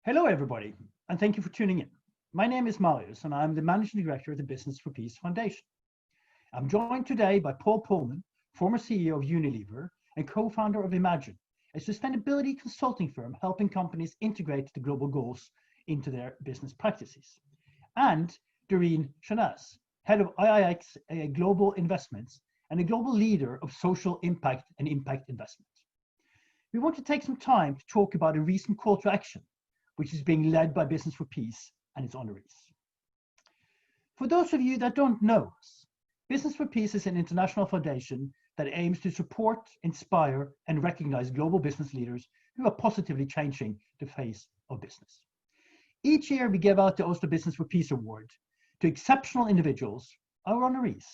Hello, everybody, and thank you for tuning in. My name is Marius, and I'm the Managing Director of the Business for Peace Foundation. I'm joined today by Paul Polman, former CEO of Unilever and co-founder of Imagine, a sustainability consulting firm helping companies integrate the global goals into their business practices, and Durreen Shahnaz, head of IIX Global Investments and a global leader of social impact and impact investment. We want to take some time to talk about a recent call to action, which is being led by Business for Peace and its honorees. For those of you that don't know us, Business for Peace is an international foundation that aims to support, inspire, and recognize global business leaders who are positively changing the face of business. Each year, we give out the Oslo Business for Peace Award to exceptional individuals, our honorees,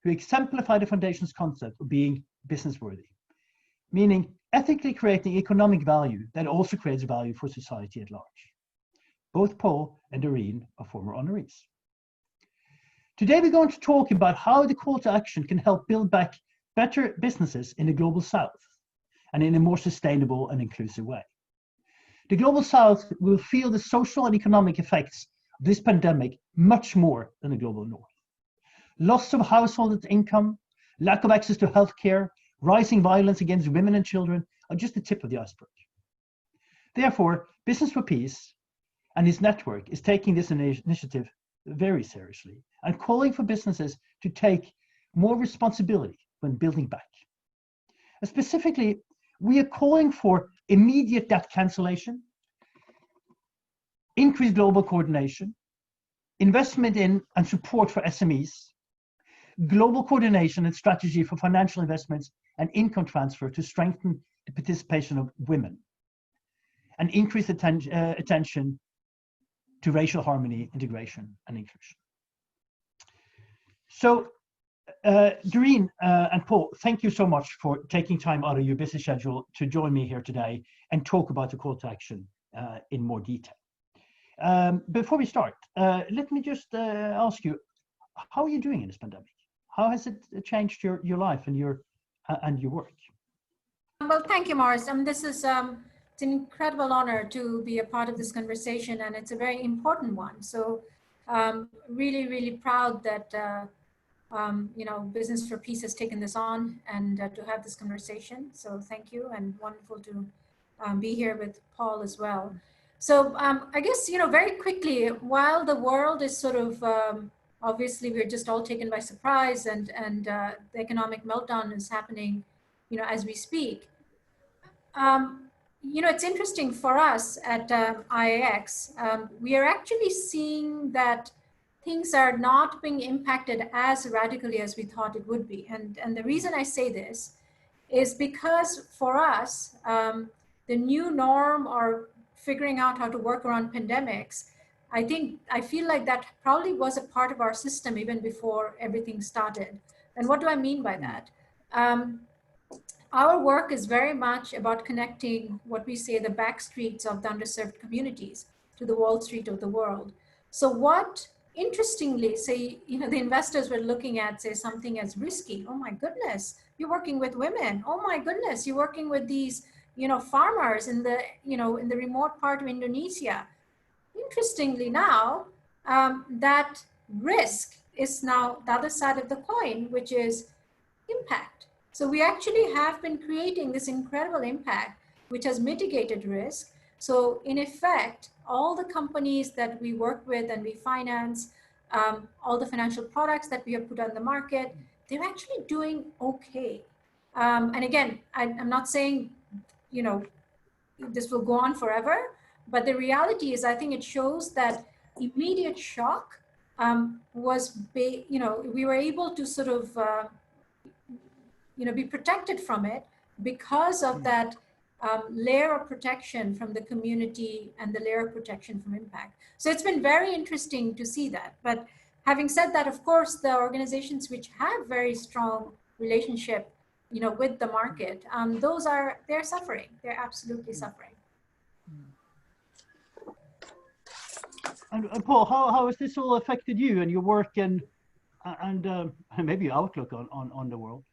who exemplify the foundation's concept of being business-worthy, meaning ethically creating economic value that also creates value for society at large. Both Paul and Durreen are former honorees. Today, we're going to talk about how the call to action can help build back better businesses in the Global South and in a more sustainable and inclusive way. The Global South will feel the social and economic effects of this pandemic much more than the Global North. Loss of household income, lack of access to healthcare, rising violence against women and children are just the tip of the iceberg. Therefore, Business for Peace and its network is taking this initiative very seriously and calling for businesses to take more responsibility when building back. And specifically, we are calling for immediate debt cancellation, increased global coordination, investment in and support for SMEs, global coordination and strategy for financial investments and income transfer to strengthen the participation of women, and increase attention to racial harmony, integration, and inclusion. So, Durreen and Paul, thank you so much for taking time out of your busy schedule to join me here today and talk about the call to action in more detail. Before we start, let me just ask you, how are you doing in this pandemic? How has it changed your life and your work? Well, thank you, Marius. This is it's an incredible honor to be a part of this conversation, and it's a very important one. So, really, really proud that Business for Peace has taken this on and to have this conversation. So, thank you, and wonderful to be here with Paul as well. So, I guess very quickly, while the world is sort of obviously we're just all taken by surprise, and the economic meltdown is happening, as we speak. It's interesting for us at IIX. We are actually seeing that things are not being impacted as radically as we thought it would be. And the reason I say this is because for us, the new norm or figuring out how to work around pandemics, I feel like that probably was a part of our system even before everything started. And what do I mean by that? Our work is very much about connecting what we say the back streets of the underserved communities to the Wall Street of the world. So what, interestingly, say, the investors were looking at, say, something as risky. Oh my goodness, you're working with women. Oh my goodness, you're working with these, farmers in the, in the remote part of Indonesia. Interestingly now, that risk is now the other side of the coin, which is impact. So we actually have been creating this incredible impact, which has mitigated risk. So in effect, all the companies that we work with and we finance, all the financial products that we have put on the market, they're actually doing okay. And again, I'm not saying, this will go on forever, but the reality is, I think it shows that immediate shock we were able to sort of, be protected from it because of that layer of protection from the community and the layer of protection from impact. So it's been very interesting to see that. But having said that, of course, the organizations which have very strong relationship, with the market, they're suffering. They're absolutely suffering. And Paul, how has this all affected you and your work and maybe your outlook on the world?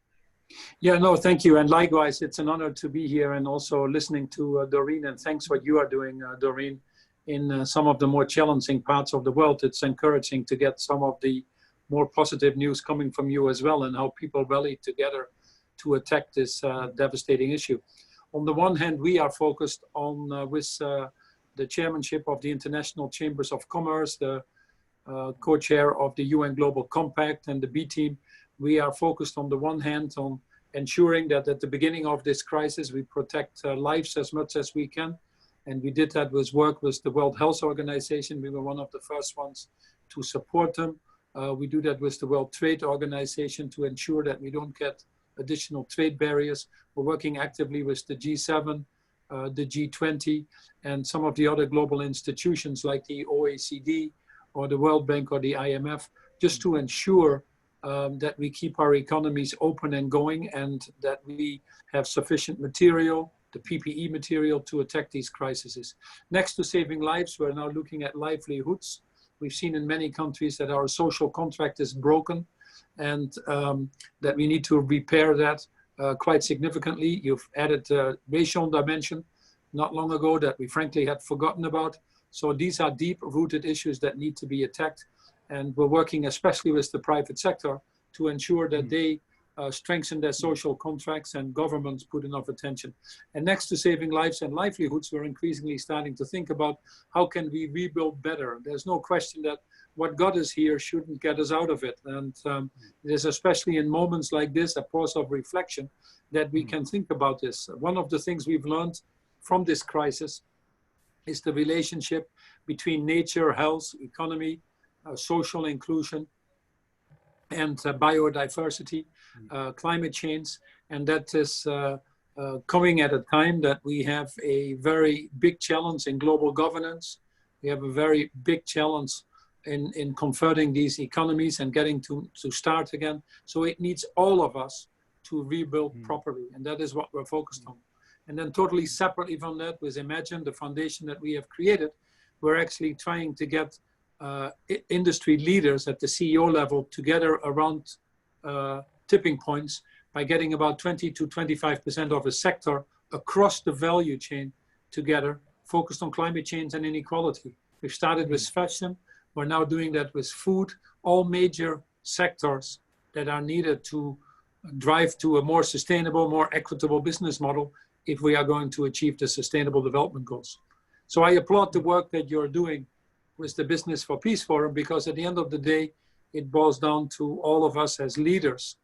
Yeah, no, thank you. And likewise, it's an honor to be here and also listening to Durreen. And thanks what you are doing, Durreen, in some of the more challenging parts of the world. It's encouraging to get some of the more positive news coming from you as well, and how people rally together to attack this devastating issue. On the one hand, we are focused on with the chairmanship of the International Chambers of Commerce, the co-chair of the UN Global Compact and the B team. We are focused on the one hand on ensuring that at the beginning of this crisis, we protect lives as much as we can. And we did that with work with the World Health Organization. We were one of the first ones to support them. We do that with the World Trade Organization to ensure that we don't get additional trade barriers. We're working actively with the G7, the G20, and some of the other global institutions like the OECD or the World Bank or the IMF, just to ensure that we keep our economies open and going, and that we have sufficient material, the PPE material, to attack these crises. Next to saving lives, we're now looking at livelihoods. We've seen in many countries that our social contract is broken, and that we need to repair that quite significantly. You've added a racial dimension not long ago that we frankly had forgotten about. So these are deep-rooted issues that need to be attacked. And we're working especially with the private sector to ensure that they strengthen their social contracts and governments put enough attention. And next to saving lives and livelihoods, we're increasingly starting to think about how can we rebuild better. There's no question that what got us here shouldn't get us out of it. And it is especially in moments like this, a pause of reflection, that we can think about this. One of the things we've learned from this crisis is the relationship between nature, health, economy, social inclusion, and biodiversity, climate change. And that is coming at a time that we have a very big challenge in global governance. We have a very big challenge in converting these economies and getting to start again. So it needs all of us to rebuild properly. And that is what we're focused on. And then totally separately from that, with Imagine, the foundation that we have created, we're actually trying to get industry leaders at the CEO level together around tipping points by getting about 20 to 25% of a sector across the value chain together, focused on climate change and inequality. We've started with fashion. We're now doing that with food, all major sectors that are needed to drive to a more sustainable, more equitable business model if we are going to achieve the Sustainable Development Goals. So I applaud the work that you're doing with the Business for Peace Forum, because at the end of the day, it boils down to all of us as leaders.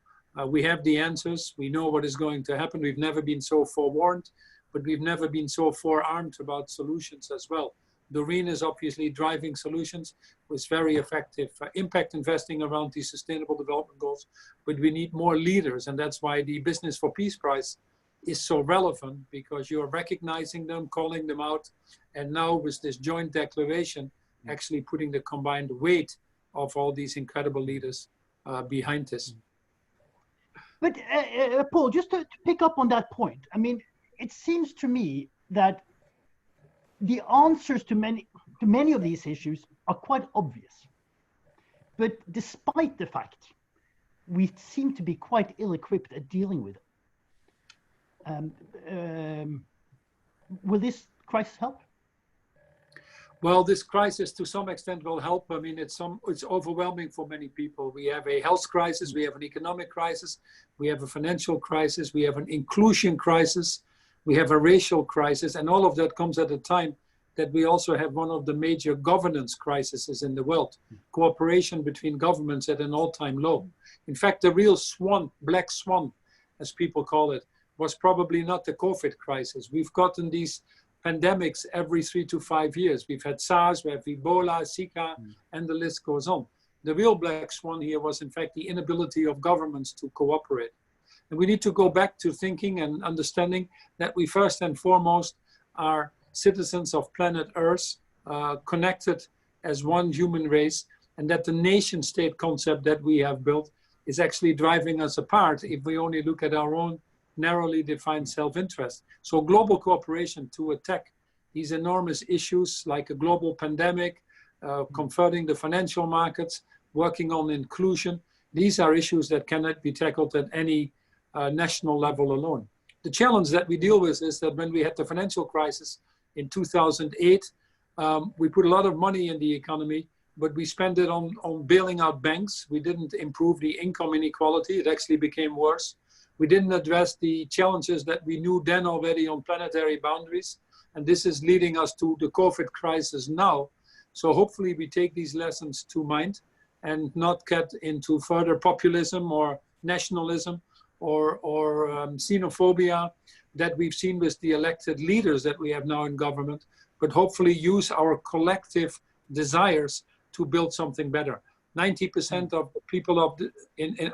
We have the answers. We know what is going to happen. We've never been so forewarned, but we've never been so forearmed about solutions as well. Durreen is obviously driving solutions with very effective impact investing around these Sustainable Development Goals, but we need more leaders. And that's why the Business for Peace Prize is so relevant, because you're recognizing them, calling them out, and now with this joint declaration, actually putting the combined weight of all these incredible leaders behind this. But Paul, just to pick up on that point, I mean, it seems to me that the answers to many of these issues are quite obvious. But despite the fact, we seem to be quite ill-equipped at dealing with it. Will this crisis help? Well, this crisis to some extent will help. I mean, it's overwhelming for many people. We have a health crisis, we have an economic crisis, we have a financial crisis, we have an inclusion crisis, we have a racial crisis, and all of that comes at a time that we also have one of the major governance crises in the world. Cooperation between governments at an all-time low. In fact, the real swan, black swan, as people call it, was probably not the COVID crisis. We've gotten these pandemics every 3 to 5 years. We've had SARS, we have Ebola, Zika, and the list goes on. The real black swan here was in fact the inability of governments to cooperate. And we need to go back to thinking and understanding that we first and foremost are citizens of planet Earth, connected as one human race, and that the nation state concept that we have built is actually driving us apart if we only look at our own narrowly defined self-interest. So global cooperation to attack these enormous issues like a global pandemic, converting the financial markets, working on inclusion, these are issues that cannot be tackled at any national level alone. The challenge that we deal with is that when we had the financial crisis in 2008, we put a lot of money in the economy, but we spent it on bailing out banks. We didn't improve the income inequality. It actually became worse. We didn't address the challenges that we knew then already on planetary boundaries. And this is leading us to the COVID crisis now. So hopefully we take these lessons to mind and not get into further populism or nationalism or xenophobia that we've seen with the elected leaders that we have now in government, but hopefully use our collective desires to build something better. 90% of the people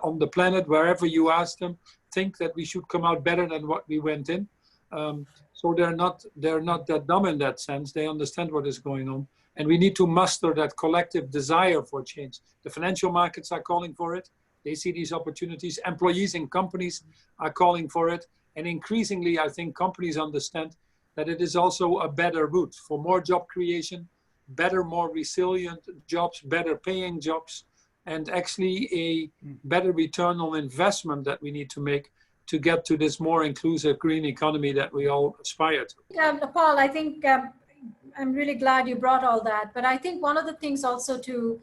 on the planet, wherever you ask them, think that we should come out better than what we went in. So they're not that dumb in that sense. They understand what is going on. And we need to muster that collective desire for change. The financial markets are calling for it. They see these opportunities. Employees in companies are calling for it. And increasingly, I think companies understand that it is also a better route for more job creation, better, more resilient jobs, better paying jobs, and actually a better return on investment that we need to make to get to this more inclusive green economy that we all aspire to. Paul, I think I'm really glad you brought all that. But I think one of the things also to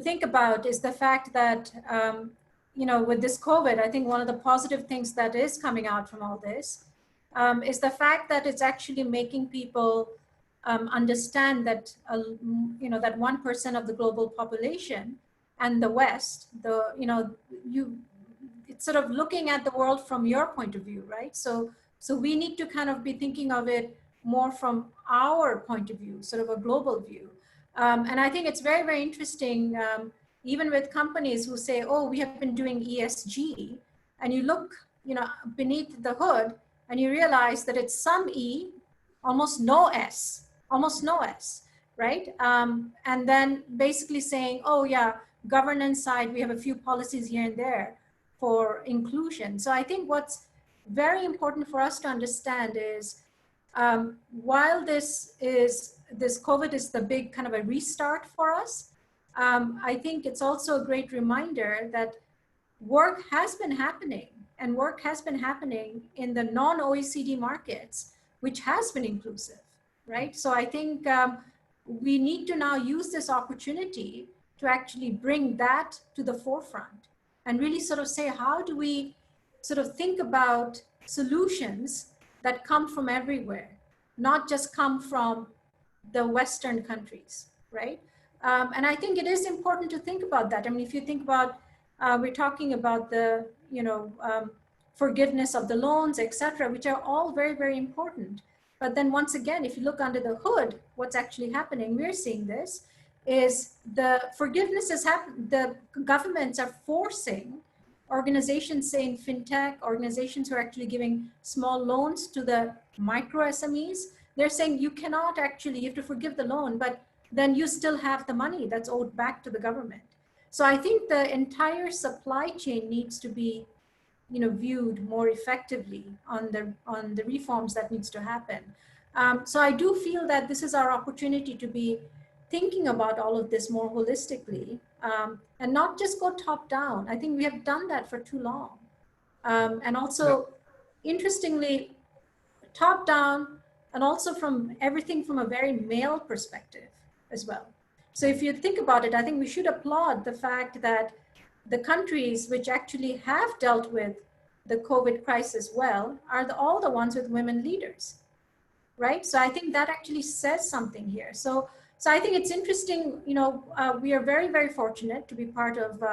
think about is the fact that, with this COVID, I think one of the positive things that is coming out from all this is the fact that it's actually making people understand that, that 1% of the global population and the West, it's sort of looking at the world from your point of view, right? So we need to kind of be thinking of it more from our point of view, sort of a global view. And I think it's very, very interesting, even with companies who say, oh, we have been doing ESG, and you look, beneath the hood and you realize that it's some E, almost no S, right? And then basically saying, oh yeah, governance side, we have a few policies here and there for inclusion. So I think what's very important for us to understand is, while this COVID is the big kind of a restart for us, I think it's also a great reminder that work has been happening, and work has been happening in the non-OECD markets, which has been inclusive, right? So I think we need to now use this opportunity to actually bring that to the forefront and really sort of say, how do we sort of think about solutions that come from everywhere, not just come from the Western countries, right? And I think it is important to think about that. I mean, if you think about, we're talking about the, forgiveness of the loans, et cetera, which are all very, very important. But then once again, if you look under the hood, what's actually happening, we're seeing this, is the forgiveness is happening. The governments are forcing organizations, say in fintech, organizations who are actually giving small loans to the micro SMEs. They're saying you cannot actually, you have to forgive the loan, but then you still have the money that's owed back to the government. So I think the entire supply chain needs to be, viewed more effectively on the reforms that needs to happen. So I do feel that this is our opportunity to be thinking about all of this more holistically, and not just go top down. I think we have done that for too long. And also, interestingly, top down, and also from everything from a very male perspective as well. So if you think about it, I think we should applaud the fact that the countries which actually have dealt with the COVID crisis well are all the ones with women leaders, right? So I think that actually says something here. So I think it's interesting, we are very, very fortunate to be part of,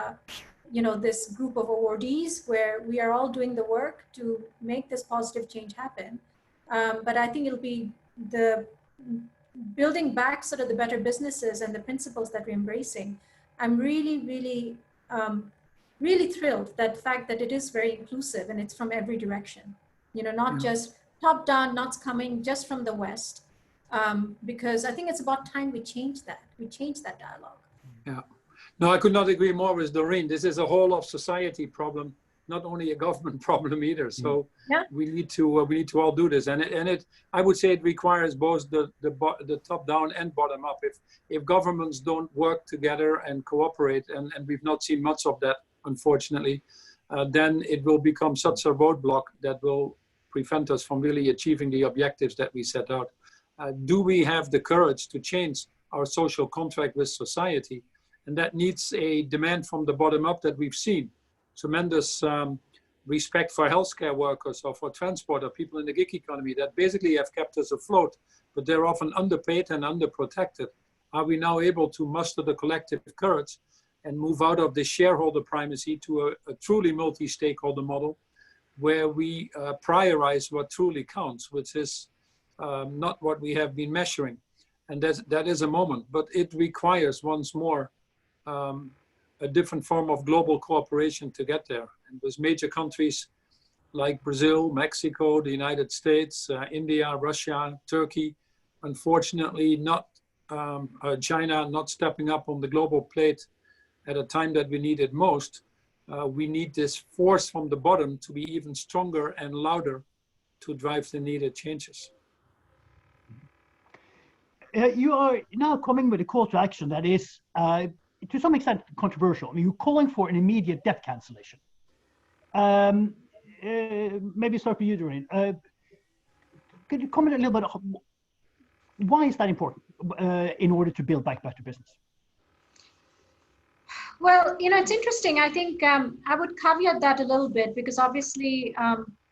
this group of awardees where we are all doing the work to make this positive change happen. But I think it'll be the building back sort of the better businesses and the principles that we're embracing. I'm really, really, really thrilled that fact that it is very inclusive and it's from every direction, not just top down, not coming just from the West, because I think it's about time we change that. We change that dialogue. Yeah. No, I could not agree more with Durreen. This is a whole of society problem, not only a government problem either. So we need to all do this, and it I would say it requires both the top down and bottom up. If governments don't work together and cooperate, and we've not seen much of that, unfortunately, then it will become such a roadblock that will prevent us from really achieving the objectives that we set out. Do we have the courage to change our social contract with society? And that needs a demand from the bottom up that we've seen. Tremendous respect for healthcare workers or for transport or people in the gig economy that basically have kept us afloat, but they're often underpaid and underprotected. Are we now able to muster the collective courage and move out of the shareholder primacy to a truly multi-stakeholder model where we prioritize what truly counts, which is not what we have been measuring. And that is a moment, but it requires once more a different form of global cooperation to get there. And with major countries like Brazil, Mexico, the United States, India, Russia, Turkey, unfortunately not China not stepping up on the global plate at a time that we need it most. We need this force from the bottom to be even stronger and louder to drive the needed changes. You are now coming with a call to action that is, to some extent, controversial. I mean, you're calling for an immediate debt cancellation. Maybe start with you, Durreen. Could you comment a little bit on why is that important in order to build back better business? Well, it's interesting. I think I would caveat that a little bit because obviously,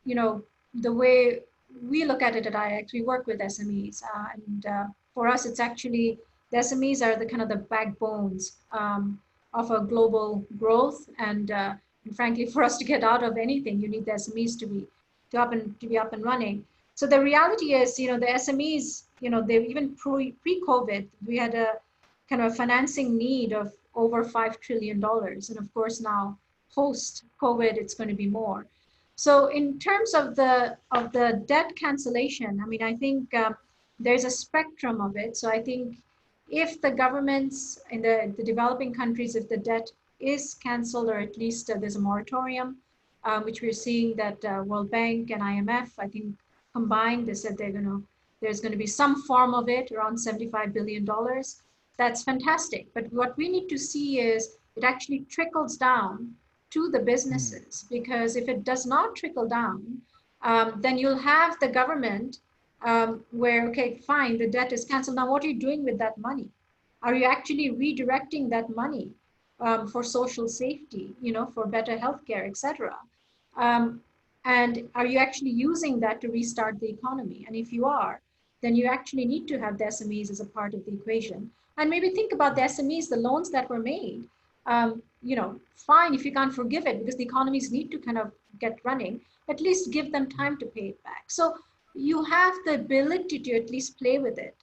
the way we look at it at IX, we work with SMEs, and for us, it's actually the SMEs are the kind of the backbones of a global growth, and frankly, for us to get out of anything, you need the SMEs to be up and running. So the reality is, the SMEs, they even pre-COVID, we had a kind of financing need of over $5 trillion, and of course now post-COVID, it's going to be more. So in terms of the debt cancellation, I mean, I think there's a spectrum of it. So I think if the governments in the developing countries, if the debt is canceled, or at least there's a moratorium, which we're seeing that World Bank and IMF, I think combined, they said there's going to be some form of it, around $75 billion. That's fantastic. But what we need to see is it actually trickles down to the businesses, because if it does not trickle down, then you'll have the government where, okay, fine, the debt is canceled. Now, what are you doing with that money? Are you actually redirecting that money for social safety, for better healthcare, etc.? And are you actually using that to restart the economy? And if you are, then you actually need to have the SMEs as a part of the equation. And maybe think about the SMEs, the loans that were made. Fine if you can't forgive it because the economies need to kind of get running, at least give them time to pay it back. So you have the ability to at least play with it,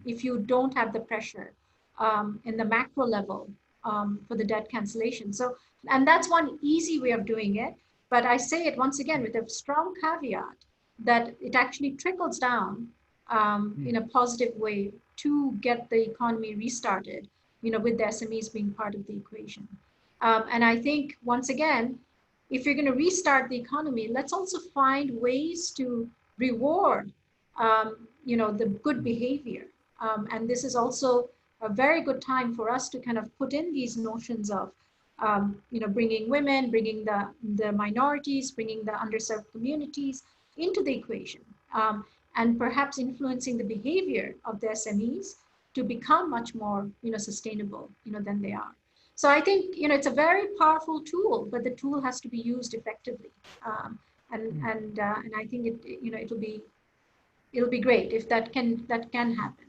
if you don't have the pressure in the macro level for the debt cancellation. So, and that's one easy way of doing it. But I say it once again with a strong caveat that it actually trickles down in a positive way to get the economy restarted, with the SMEs being part of the equation. And I think, once again, if you're going to restart the economy, let's also find ways to reward, the good behavior. And this is also a very good time for us to kind of put in these notions of, bringing women, bringing the minorities, bringing the underserved communities into the equation, and perhaps influencing the behavior of the SMEs to become much more, sustainable, than they are. So I think, it's a very powerful tool, but the tool has to be used effectively. And I think it'll be great if that can happen.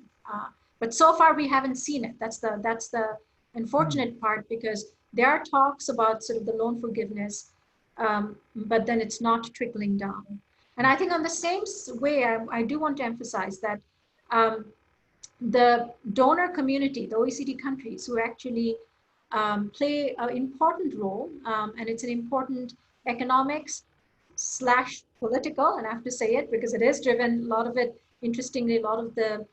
But so far we haven't seen it. That's the unfortunate part, because there are talks about sort of the loan forgiveness, but then it's not trickling down. And I think on the same way, I do want to emphasize that the donor community, the OECD countries, who actually play an important role, and it's an important economics/political, and I have to say it because it is driven, a lot of it, interestingly, a lot of the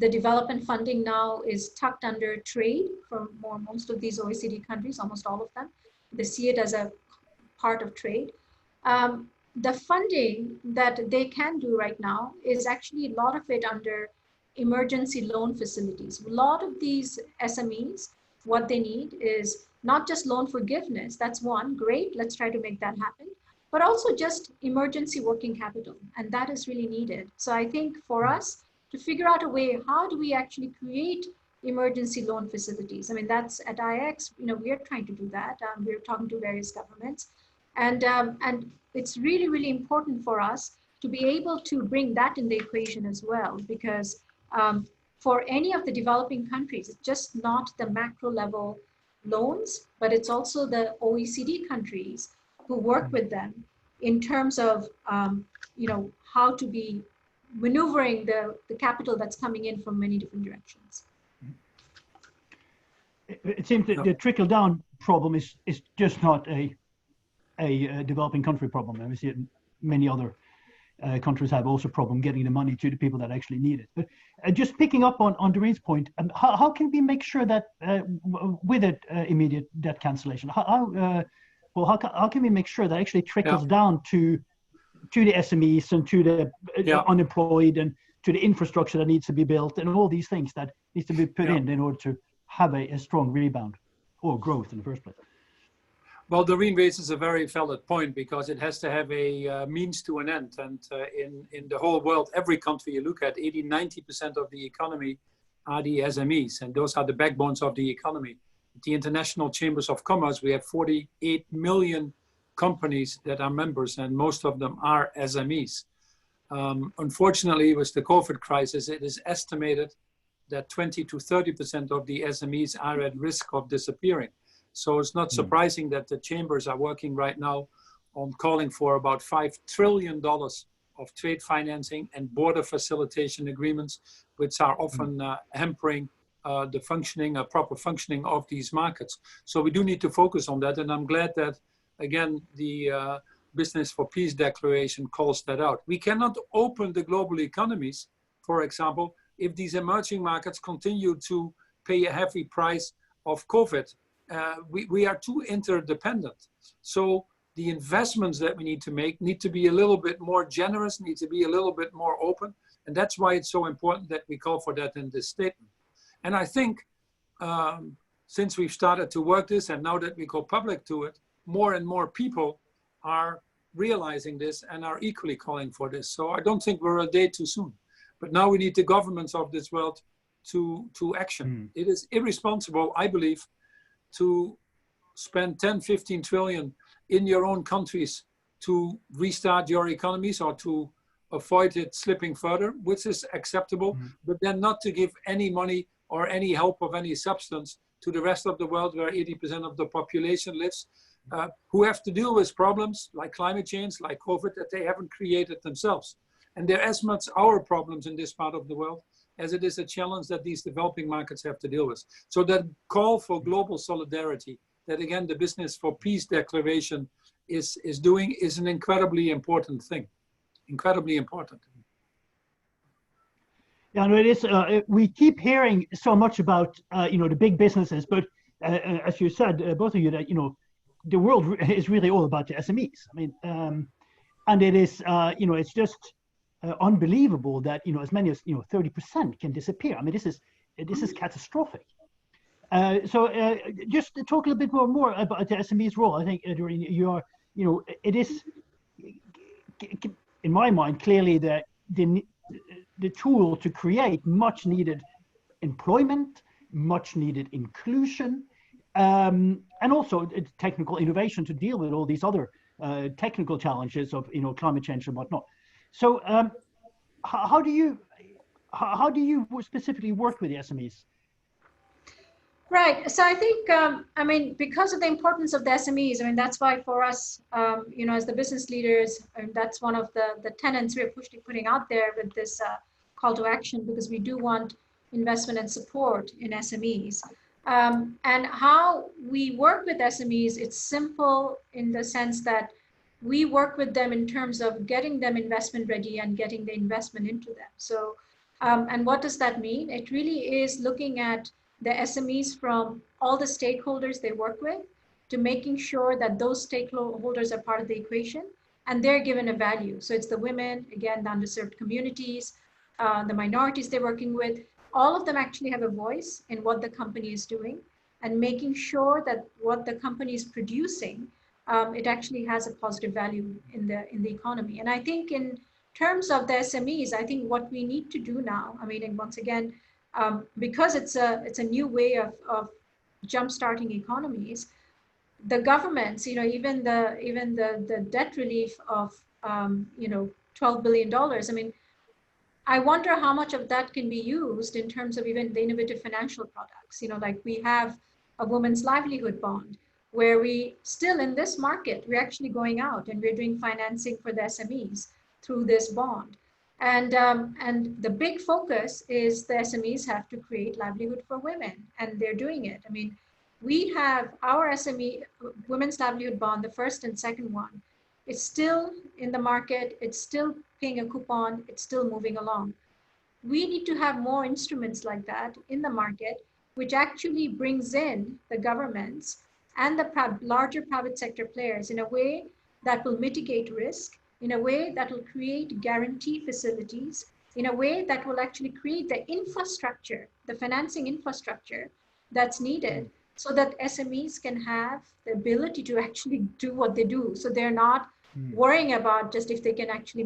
development funding now is tucked under trade for most of these OECD countries, almost all of them. They see it as a part of trade. The funding that they can do right now is actually a lot of it under emergency loan facilities. A lot of these SMEs, what they need is not just loan forgiveness, that's one, great, let's try to make that happen, but also just emergency working capital, and that is really needed. So I think for us to figure out a way, how do we actually create emergency loan facilities? I mean, that's at IX, we are trying to do that. We're talking to various governments, and it's really, really important for us to be able to bring that in the equation as well, because for any of the developing countries, it's just not the macro level loans, but it's also the OECD countries who work with them in terms of how to be maneuvering the capital that's coming in from many different directions. It seems that the trickle down problem is just not a developing country problem. And we see it in many other countries have also problem getting the money to the people that actually need it. But just picking up on Durreen's point, how can we make sure that with it immediate debt cancellation, how can we make sure that actually trickles down to the SMEs and to the unemployed and to the infrastructure that needs to be built and all these things that needs to be put in order to have a strong rebound or growth in the first place? Well, Durreen raises a very valid point, because it has to have a means to an end. And in the whole world, every country you look at, 80–90% of the economy are the SMEs, and those are the backbones of the economy. The International Chambers of Commerce, we have 48 million companies that are members, and most of them are SMEs. Unfortunately, with the COVID crisis, it is estimated that 20–30% of the SMEs are at risk of disappearing. So it's not surprising that the chambers are working right now on calling for about $5 trillion of trade financing and border facilitation agreements, which are often hampering the proper functioning of these markets. So we do need to focus on that. And I'm glad that, again, the Business for Peace Declaration calls that out. We cannot open the global economies, for example, if these emerging markets continue to pay a heavy price of COVID. We are too interdependent. So the investments that we need to make need to be a little bit more generous, need to be a little bit more open. And that's why it's so important that we call for that in this statement. And I think since we've started to work this, and now that we go public to it, more and more people are realizing this and are equally calling for this. So I don't think we're a day too soon. But now we need the governments of this world to action. It is irresponsible, I believe, to spend 10–15 trillion in your own countries to restart your economies or to avoid it slipping further, which is acceptable, but then not to give any money or any help of any substance to the rest of the world where 80% of the population lives, who have to deal with problems like climate change, like COVID, that they haven't created themselves. And they're as much our problems in this part of the world as it is a challenge that these developing markets have to deal with. So that call for global solidarity, that again, the Business for Peace Declaration is doing, is an incredibly important thing, incredibly important. Yeah, no, it is. We keep hearing so much about, the big businesses, but as you said, both of you, that, the world is really all about the SMEs. I mean, and it is, it's just unbelievable that as many as 30% can disappear. I mean, this is catastrophic. So just to talk a little bit more about the SMEs role, I think, Durreen, you are, it is, in my mind, clearly the tool to create much needed employment, much needed inclusion, and also technical innovation to deal with all these other technical challenges of climate change and whatnot. So how do you specifically work with the SMEs? Right. So I think, because of the importance of the SMEs, that's why for us, as the business leaders, that's one of the tenets we're putting out there with this call to action, because we do want investment and support in SMEs. And how we work with SMEs, it's simple in the sense that we work with them in terms of getting them investment ready and getting the investment into them. So, and what does that mean? It really is looking at the SMEs from all the stakeholders they work with to making sure that those stakeholders are part of the equation and they're given a value. So it's the women, again, the underserved communities, the minorities they're working with, all of them actually have a voice in what the company is doing. and making sure that what the company is producing, it actually has a positive value in the economy. And I think in terms of the SMEs, I think what we need to do now, I mean, and once again, because it's a new way of jump-starting economies, the governments, even the debt relief of $12 billion. I mean, I wonder how much of that can be used in terms of even the innovative financial products. Like we have a women's livelihood bond, where we still in this market, we're actually going out and we're doing financing for the SMEs through this bond. And the big focus is the SMEs have to create livelihood for women, and they're doing it. I mean, we have our SME women's livelihood bond, the first and second one. It's still in the market. It's still paying a coupon. It's still moving along. We need to have more instruments like that in the market, which actually brings in the governments and the larger private sector players in a way that will mitigate risk, in a way that will create guarantee facilities, in a way that will actually create the infrastructure, the financing infrastructure that's needed, so that SMEs can have the ability to actually do what they do. So they're not worrying about just if they can actually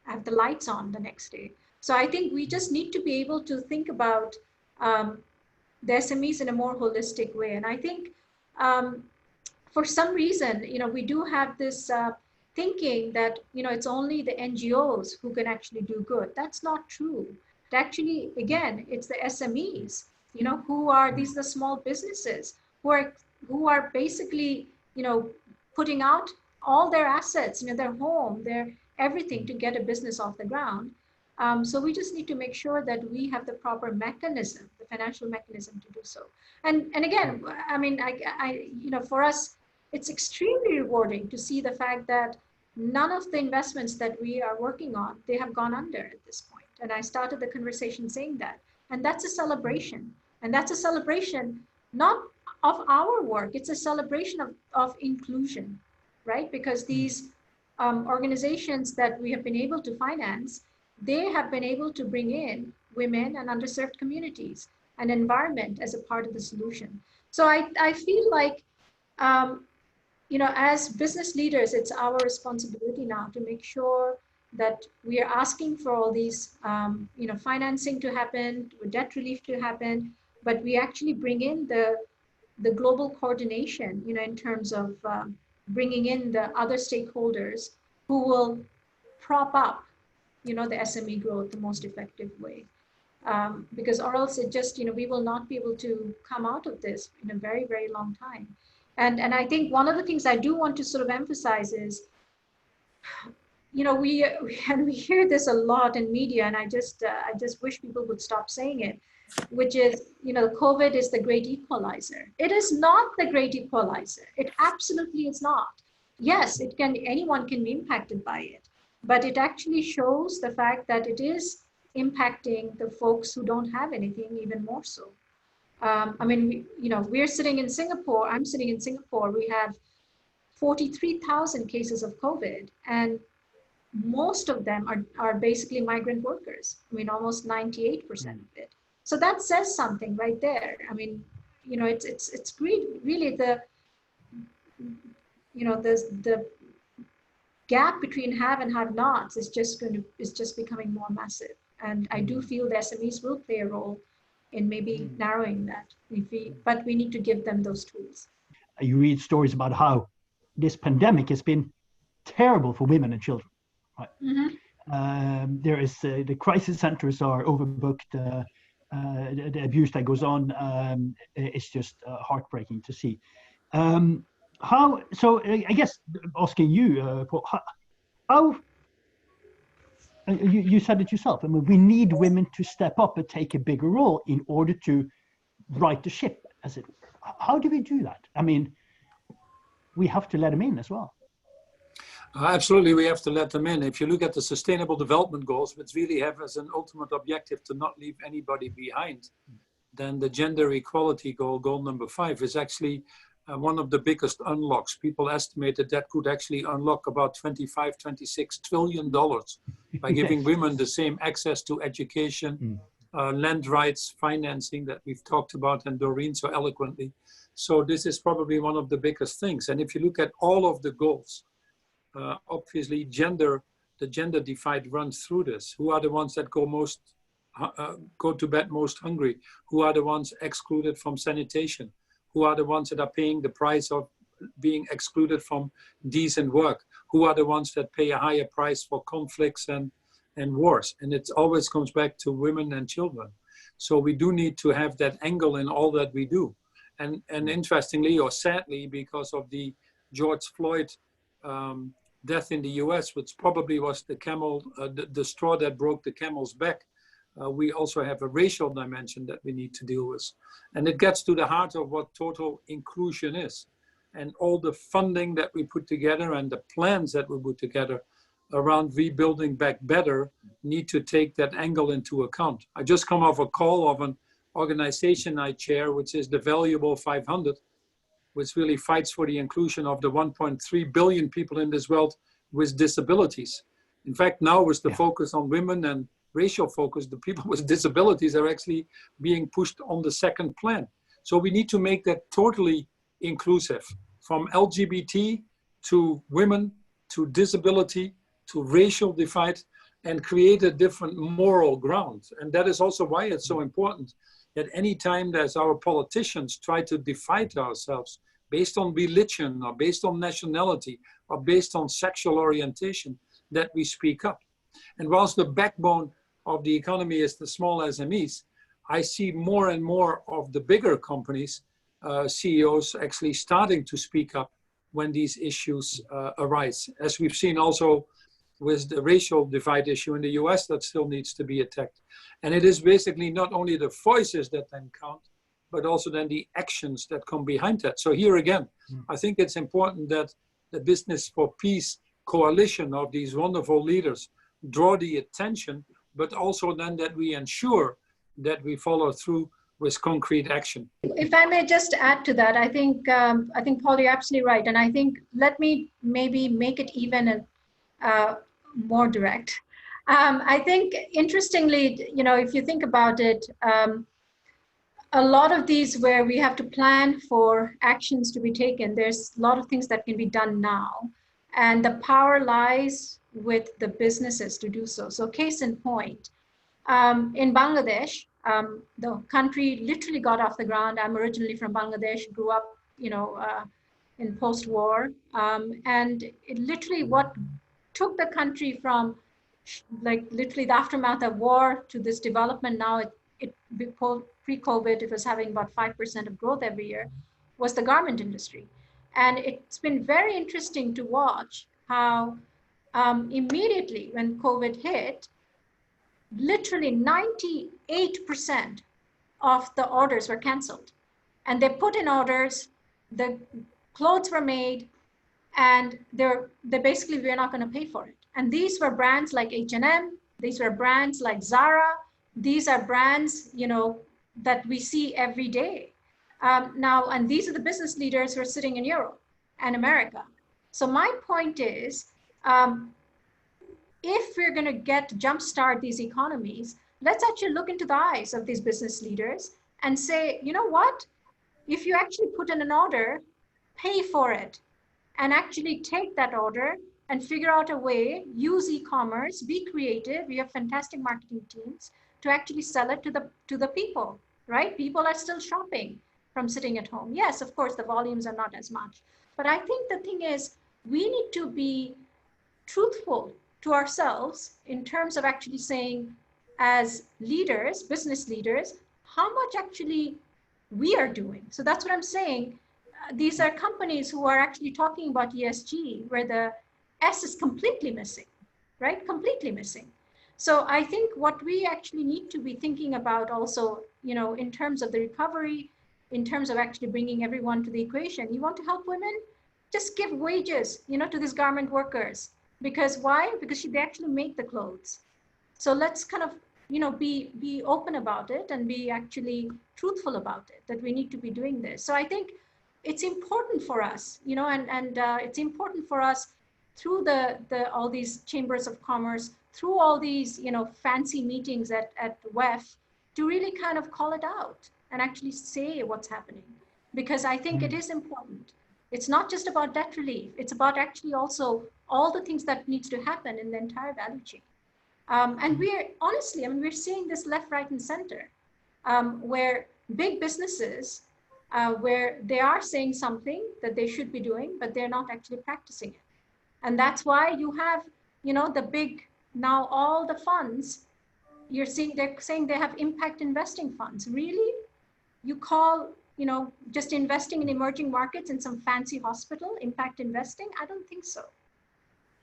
have the lights on the next day. So I think we just need to be able to think about the SMEs in a more holistic way. And I think for some reason, we do have this thinking that, it's only the NGOs who can actually do good. That's not true. It actually, again, it's the SMEs, these are the small businesses who are basically, putting out all their assets, their home, their everything to get a business off the ground. So we just need to make sure that we have the proper mechanism, the financial mechanism to do so. And again, I mean, for us, it's extremely rewarding to see the fact that none of the investments that we are working on, they have gone under at this point. And I started the conversation saying that. And that's a celebration. And that's a celebration not of our work, it's a celebration of inclusion, right? Because these organizations that we have been able to finance, they have been able to bring in women and underserved communities and environment as a part of the solution. So I feel like, as business leaders, it's our responsibility now to make sure that we are asking for all these, financing to happen, debt relief to happen, but we actually bring in the global coordination, in terms of bringing in the other stakeholders who will prop up, the SME growth the most effective way. Because or else it just, we will not be able to come out of this in a very, very long time. And I think one of the things I do want to sort of emphasize is, we hear this a lot in media, and I just wish people would stop saying it, which is, COVID is the great equalizer. It is not the great equalizer. It absolutely is not. Yes, anyone can be impacted by it, but it actually shows the fact that it is impacting the folks who don't have anything even more so. I mean, we're sitting in Singapore. I'm sitting in Singapore. We have 43,000 cases of COVID, and most of them are basically migrant workers. I mean, almost 98% of it. So that says something right there. I mean, it's really the gap between have and have nots is just becoming more massive. And I do feel the SMEs will play a role in maybe narrowing that, but we need to give them those tools. You read stories about how this pandemic has been terrible for women and children. Right? Mm-hmm. There is the crisis centers are overbooked. The abuse that goes on, it's just heartbreaking to see. So I guess asking you, Paul, how you said it yourself. I mean, we need women to step up and take a bigger role in order to right the ship, as it were. How do we do that? I mean, we have to let them in as well. Absolutely, we have to let them in. If you look at the Sustainable Development Goals, which really have as an ultimate objective to not leave anybody behind, then the gender equality goal, goal number 5, is actually one of the biggest unlocks. People estimated that could actually unlock about $25–26 trillion by giving women the same access to education, land rights financing that we've talked about and Durreen so eloquently. So this is probably one of the biggest things. And if you look at all of the goals, obviously the gender divide runs through this. Who are the ones that go to bed most hungry? Who are the ones excluded from sanitation? Who are the ones that are paying the price of being excluded from decent work? Who are the ones that pay a higher price for conflicts and wars? And it always comes back to women and children. So we do need to have that angle in all that we do. And interestingly or sadly, because of the George Floyd death in the US, which probably was the straw that broke the camel's back, we also have a racial dimension that we need to deal with. And it gets to the heart of what total inclusion is. And all the funding that we put together and the plans that we put together around rebuilding back better need to take that angle into account. I just come off a call of an organization I chair, which is the Valuable 500, which really fights for the inclusion of the 1.3 billion people in this world with disabilities. In fact, now with the focus on women and racial focus, the people with disabilities are actually being pushed on the second plan. So we need to make that totally inclusive, from LGBT to women, to disability, to racial divide, and create a different moral ground. And that is also why it's so important that any time that our politicians try to divide ourselves based on religion or based on nationality or based on sexual orientation, that we speak up. And whilst the backbone of the economy is the small SMEs, I see more and more of the bigger companies, CEOs actually starting to speak up when these issues arise. As we've seen also with the racial divide issue in the US that still needs to be attacked. And it is basically not only the voices that then count, but also then the actions that come behind that. So here again, I think it's important that the Business for Peace coalition of these wonderful leaders draw the attention, but also then that we ensure that we follow through with concrete action. If I may just add to that, I think Paul, you're absolutely right. And I think, let me maybe make it even more direct. I think interestingly, you know, if you think about it, a lot of these where we have to plan for actions to be taken, there's a lot of things that can be done now. And the power lies with the businesses to do so. So case in point, in Bangladesh, the country literally got off the ground. I'm originally from Bangladesh, grew up, you know, in post-war. And it literally what took the country from like literally the aftermath of war to this development now, pre-COVID, it was having about 5% of growth every year, was the garment industry. And it's been very interesting to watch how immediately when COVID hit, literally 98% of the orders were canceled. And they put in orders, the clothes were made, and they basically, we're not going to pay for it. And these were brands like H&M, these were brands like Zara, these are brands, you know, that we see every day. Now, and these are the business leaders who are sitting in Europe and America. So my point is, if we're going to jumpstart these economies, let's actually look into the eyes of these business leaders and say, you know what, if you actually put in an order, pay for it, and actually take that order and figure out a way, use e-commerce, be creative. We have fantastic marketing teams to actually sell it to the people, right? People are still shopping from sitting at home. Yes, of course, the volumes are not as much. But I think the thing is, we need to be truthful to ourselves in terms of actually saying, as leaders, business leaders, how much actually we are doing. So that's what I'm saying. These are companies who are actually talking about ESG, where the S is completely missing, right? Completely missing. So I think what we actually need to be thinking about also, you know, in terms of the recovery, in terms of actually bringing everyone to the equation, you want to help women? Just give wages, you know, to these garment workers. Because why? Because they actually make the clothes. So let's kind of, you know, be open about it and be actually truthful about it, that we need to be doing this. So I think it's important for us, you know, and it's important for us through all these chambers of commerce, through all these, you know, fancy meetings at WEF, to really kind of call it out and actually say what's happening. Because I think it is important. It's not just about debt relief. It's about actually also all the things that needs to happen in the entire value chain. And we're honestly, I mean, we're seeing this left, right, and center, where big businesses, where they are saying something that they should be doing, but they're not actually practicing it. And that's why you have, you know, the big, now all the funds, you're seeing, they're saying they have impact investing funds. Really? You call, you know, just investing in emerging markets in some fancy hospital impact investing? I don't think so.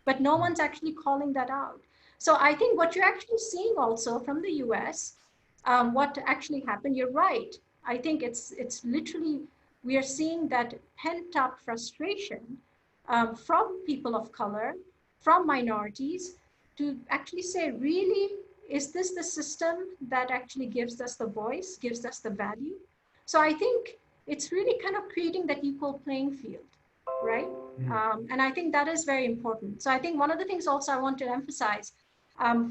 But no one's actually calling that out. So I think what you're actually seeing also from the US, what actually happened, you're right. I think it's literally, we are seeing that pent up frustration from people of color, from minorities, to actually say, really, is this the system that actually gives us the voice, gives us the value? So I think it's really kind of creating that equal playing field, right? And I think that is very important. So I think one of the things also I want to emphasize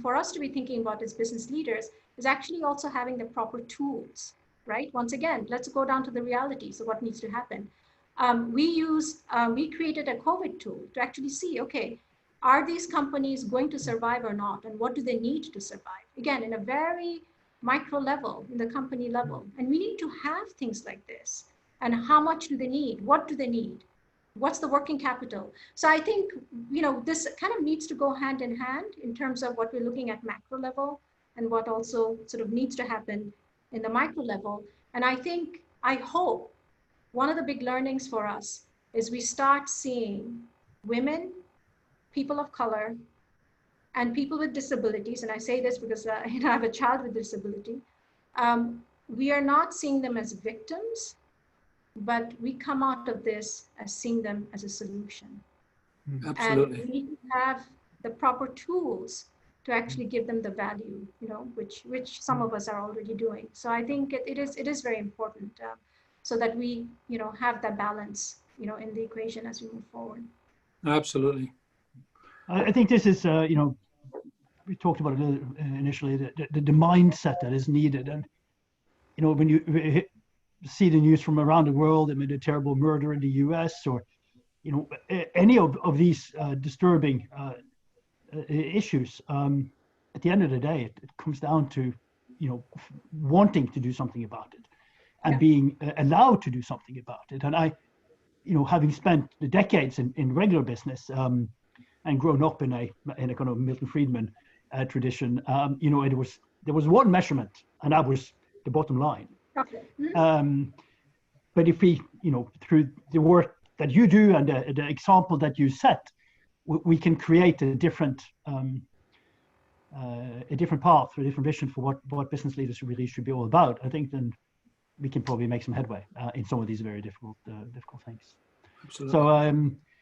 for us to be thinking about as business leaders is actually also having the proper tools, right? Once again, let's go down to the realities of what needs to happen. We created a COVID tool to actually see, okay, are these companies going to survive or not? And what do they need to survive? Again, in a very micro level, in the company level. And we need to have things like this. And how much do they need? What do they need? What's the working capital? So I think, you know, this kind of needs to go hand in hand in terms of what we're looking at macro level and what also sort of needs to happen in the micro level. And I think, I hope one of the big learnings for us is we start seeing women, people of color, and people with disabilities, and I say this because you know, I have a child with disability, we are not seeing them as victims, but we come out of this as seeing them as a solution. Absolutely. And we need to have the proper tools to actually give them the value, you know, which some of us are already doing. So I think it is very important so that we, you know, have that balance, you know, in the equation as we move forward. Absolutely. I think this is, you know, we talked about it initially, the mindset that is needed. And, you know, when you see the news from around the world, I mean, the terrible murder in the US, or, you know, any of these disturbing issues, at the end of the day, it comes down to, you know, wanting to do something about it and being allowed to do something about it. And I, you know, having spent the decades in regular business and grown up in a kind of Milton Friedman tradition, you know, there was one measurement, and that was the bottom line. Okay. But if we, you know, through the work that you do and the example that you set, we can create a different path, a different vision for what business leaders really should be all about. I think then we can probably make some headway in some of these very difficult things. Absolutely. So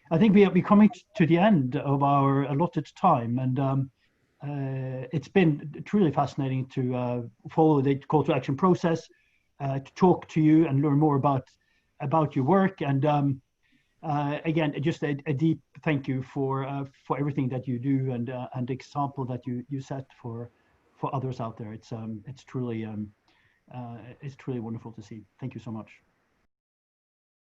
I think we're coming to the end of our allotted time, and it's been truly fascinating to follow the call to action process, to talk to you and learn more about your work. And again, just a deep thank you for everything that you do and the example that you set for others out there. It's truly wonderful to see. Thank you so much.